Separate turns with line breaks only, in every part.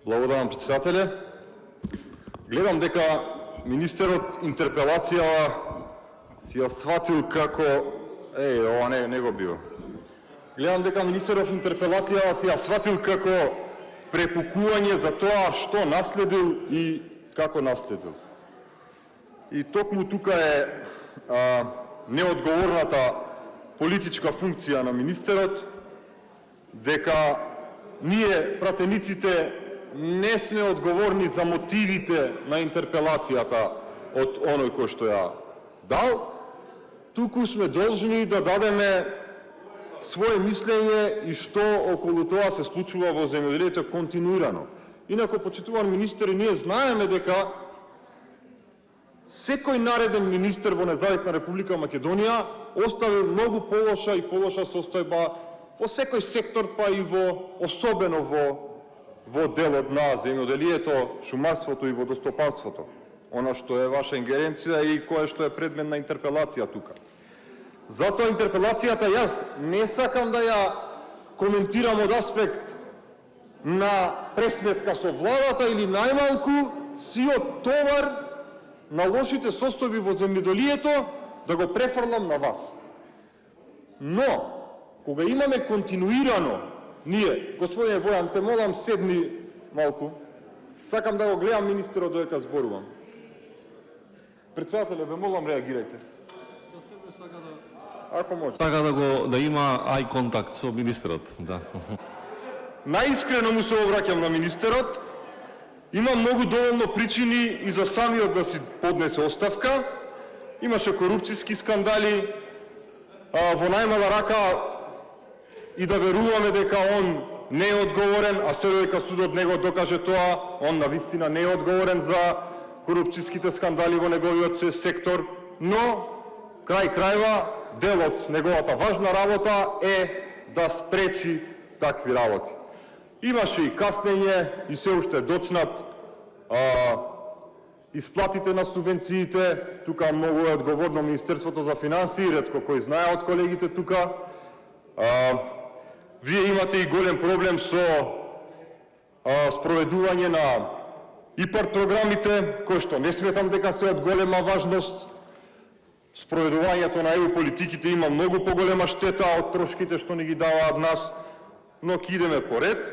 Благодарам, председателе. Гледам дека министерот интерпелација си ја сватил како... ова не го био. Гледам дека министерот интерпелација си ја сватил како препукување за тоа што наследил и како наследил. И токму тука е неодговорната политичка функција на министерот, дека ние, пратениците, не сме одговорни за мотивите на интерпелацијата од оној кој што ја дал, туку сме должни да дадеме своје мислење и што околу тоа се случува во земјоделието континуирано. Инаку, почитуван министер, ние знаеме дека секој нареден министер во Независна Република Македонија оставил многу полоша и полоша состојба во секој сектор, па и особено во делот на земјоделието, шумарството и водостопанството. Она што е ваша ингеренција и кое што е предмет на интерпелација тука. Затоа интерпелацијата јас не сакам да ја коментирам од аспект на пресметка со владата или најмалку сиот товар на лошите состојби во земјоделието да го префрлам на вас. Но, кога имаме континуирано, ние, господине Бојан, те молам, седни малку, сакам да го гледам министерот додека зборувам. Председателе, ве молам, реагирајте. Ако може.
Така да има ај контакт со министерот, да.
Наискрено му се обраќам на министерот. Има многу доволно причини и за самиот да си поднесе оставка. Имаше корупцијски скандали, во најмала рака и да веруваме дека он не е одговорен, а се дека судот него докаже тоа, он навистина не е одговорен за корупцијските скандали во неговиот сектор, но крај крајва делот неговата важна работа е да спречи такви работи. Имаше и каснење и се уште доцнат исплатите на субвенциите, тука многу е одговорно Министерството за финансии, ретко кој знае од колегите тука. Вие имате и голем проблем со спроведување на ИПАР програмите, кои што не сметам дека се од голема важност. Спроведувањето на ЕУ политиките има многу поголема штета од трошките што ни ги даваат нас, но ќе идеме поред.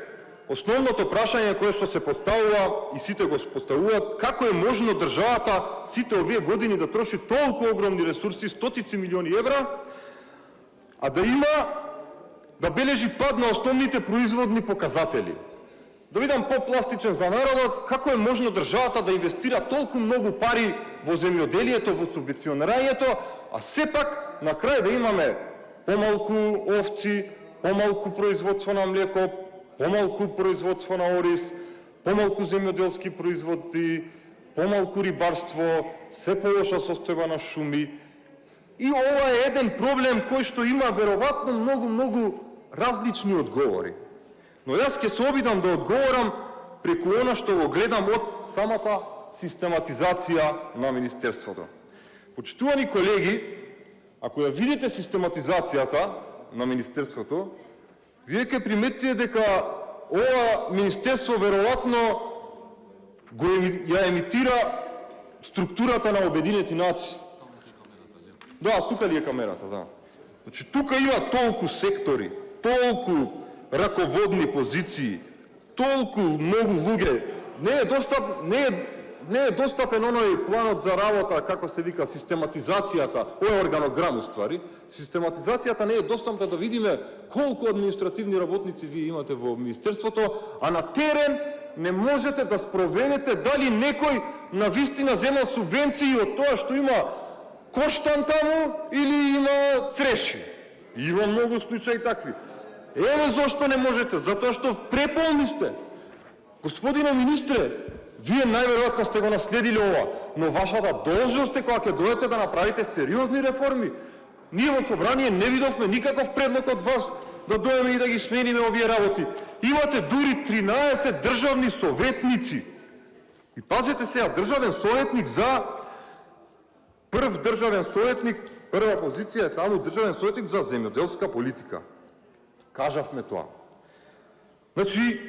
Основното прашање кое што се поставува и сите го поставуваат, како е можно државата сите овие години да троши толку огромни ресурси, стотици милиони евра, а да бележи пад на основните производни показатели. Да видам попластичен за народот, како е можно државата да инвестира толку многу пари во земјоделието, во субвенционирањето, а сепак на крај да имаме помалку овци, помалку производство на млеко, помалку производство на ориз, помалку земјоделски производи, помалку рибарство, се полоша состојба на шуми. И ова е еден проблем кој што има веројатно многу различни одговори. Но јас ќе се обидам да одговорам преку она што го гледам од самата систематизација на Министерството. Почитувани колеги, ако ја видите систематизацијата на Министерството, вие ќе приметите дека ова Министерство веројатно ја емитира структурата на Обединети нации. Да, тука ли е камерата, да. Значи, тука има толку сектори, толку раководни позиции, толку многу луѓе. Не е достапен оној планот за работа, како се вика, систематизацијата, ова е органограм, уствари. Систематизацијата не е достапна да видиме колку административни работници вие имате во Министерството, а на терен не можете да спроведете дали некој навистина зема субвенции од тоа што има коштан таму или има цреши. Има многу случаи такви. Еве зошто не можете, затоа што преполни сте. Господине министре, вие најверојатно сте го наследили ова, но вашата должност е кога ќе дојдете да направите сериозни реформи. Ние во собрание не видовме никаков предлог од вас да дојдеме и да ги смениме овие работи. Имате дури 13 државни советници. И пазете сега, државен советник за прв државен советник, прва позиција е таму државен советник за земјоделска политика. Кажавме тоа. Значи,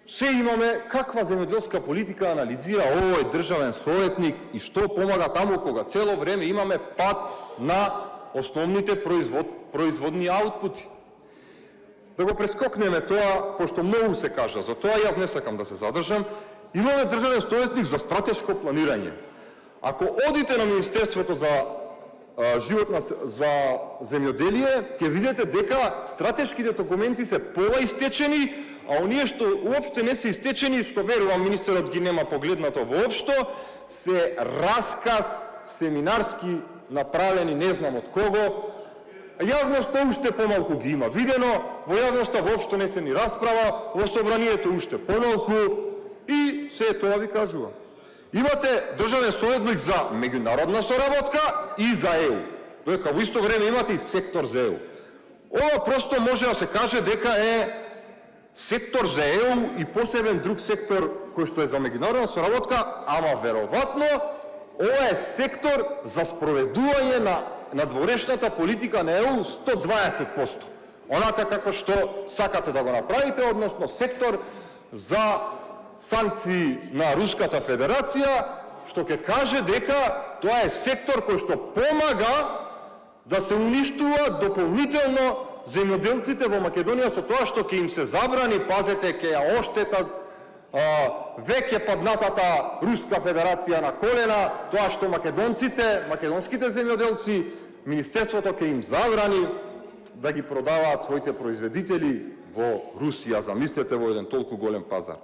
се имаме каква земјоделска политика анализира овој државен советник и што помага таму кога цело време имаме пад на основните производни аутпути. Да го прескокнеме тоа, пошто многу се кажа, за тоа јас не сакам да се задржам. Имаме државен советник за стратешко планирање. Ако одите на Министерството за за земјоделие, ќе видите дека стратешките документи се пола истечени, а оние што уопште не се истечени, што верувам министерот ги нема погледнато воопшто, се расказ семинарски направени не знам од кого. Јавноста уште помалку ги има видено, во јавноста воопшто не се ни расправа, во собранието уште помалку и се тоа ви кажува. Имате државен советник за меѓународна соработка и за ЕУ, додека во исто време имате и сектор за ЕУ. Ова просто може да се каже дека е сектор за ЕУ и посебен друг сектор кој што е за меѓународна соработка, ама веројатно ова е сектор за спроведување на надворешната политика на ЕУ 120%. Онака како што сакате да го направите, односно сектор за санкции на Руската Федерација, што ќе каже дека тоа е сектор кој што помага да се уништува дополнително земјоделците во Македонија со тоа што ќе им се забрани, пазете, ќе ја оштетат веќе паднатата Руска Федерација на колена, тоа што македонските земјоделци, Министерството ќе им забрани да ги продаваат своите производители во Русија. Замислете во еден толку голем пазар.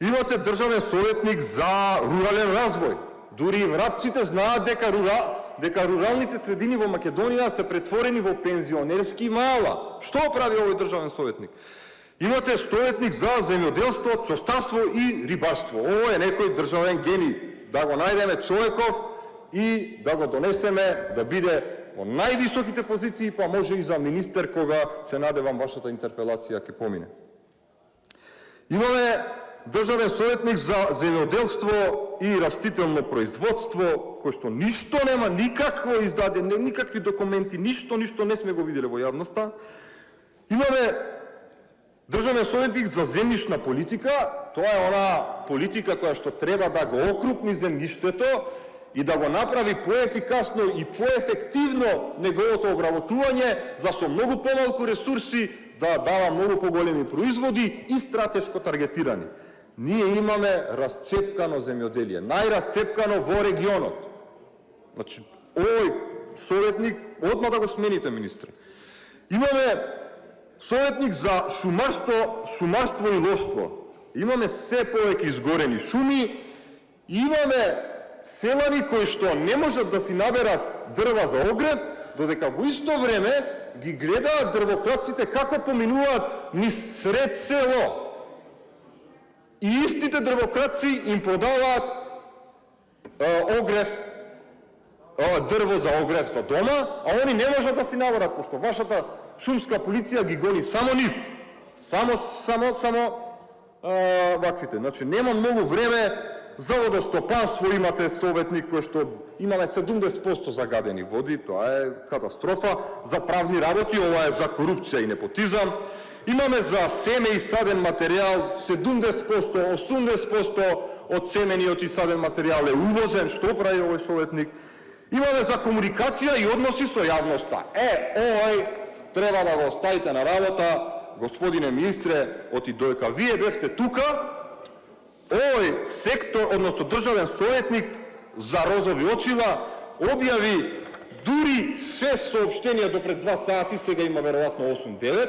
Имате државен советник за рурален развој. Дури и врапците знаат дека руралните средини во Македонија се претворени во пензионерски мала. Што прави овој државен советник? Имате советник за земјоделство, чостарство и рибарство. Ово е некој државен гений. Да го најдеме човеков и да го донесеме да биде во највисоките позиции, па може и за министер, кога се надевам вашата интерпелација ќе помине. Имаме државен советник за земјоделство и растително производство, кој што ништо нема, никакво издадено, никакви документи, ништо не сме го виделе во јавноста. Имаме државен советник за земјишна политика, тоа е она политика која што треба да го окрупни земјиштето и да го направи поефикасно и поефективно неговото обработување, за со многу помалку ресурси да дава многу поголеми производи и стратешко таргетирани. Ние имаме расцепкано земјоделие, најрасцепкано во регионот. Значи, овој советник, одма да го смените, министре. Имаме советник за шумарство и ловство. Имаме се повеќе изгорени шуми, имаме селани кои што не можат да си наберат дрва за огрев, додека во исто време ги гледаат дрвокраците како поминуваат низ сред село. И истите дрвокраци им продаваат огрев, дрво за огрев за дома, а они не можат да си наберат, пошто вашата шумска полиција ги гони само нив. Само ваквите. Значи, нема многу време за водостопанство. Имате советник кој што имаме 70% загадени води, тоа е катастрофа. За правни работи, ова е за корупција и непотизам. Имаме за семе и саден материјал 70%, 80% од семениот и саден материјал е увозен. Што прави овој советник? Имаме за комуникација и односи со јавноста. Овој треба да го оставите на работа, господине министре, оти доека вие бевте тука, овој сектор, односно државен советник за розови очила, објави дури 6 соопштенија до пред 2 сати, сега има веројатно 8-9,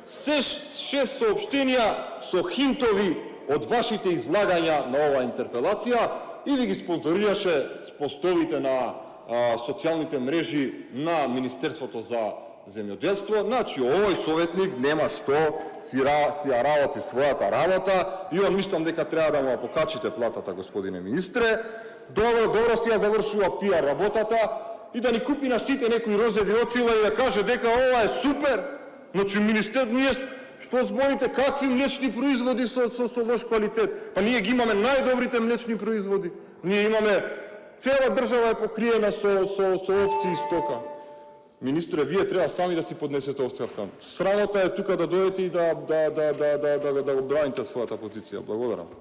6 соопштенија со хинтови од вашите излагања на оваа интерпелација и ви ги спонзорираше с постовите на социјалните мрежи на Министерството за земјоделство. Значи, овој советник нема што си ја работи својата работа и он мислам дека треба да му ја покачите платата, господине министре. Добро си ја завршува пиар работата и да ни купи на сите некои розови очила и да каже дека ова е супер. Значи, министер, ние што зборите, какви млечни производи со лош квалитет? Па ние ги имаме најдобрите млечни производи. Ние имаме, цела држава е покриена со овци и стока. Министре, вие треба сами да си поднесете оставка. Срамота е тука да дојдете и да го браните својата позиција. Благодарам.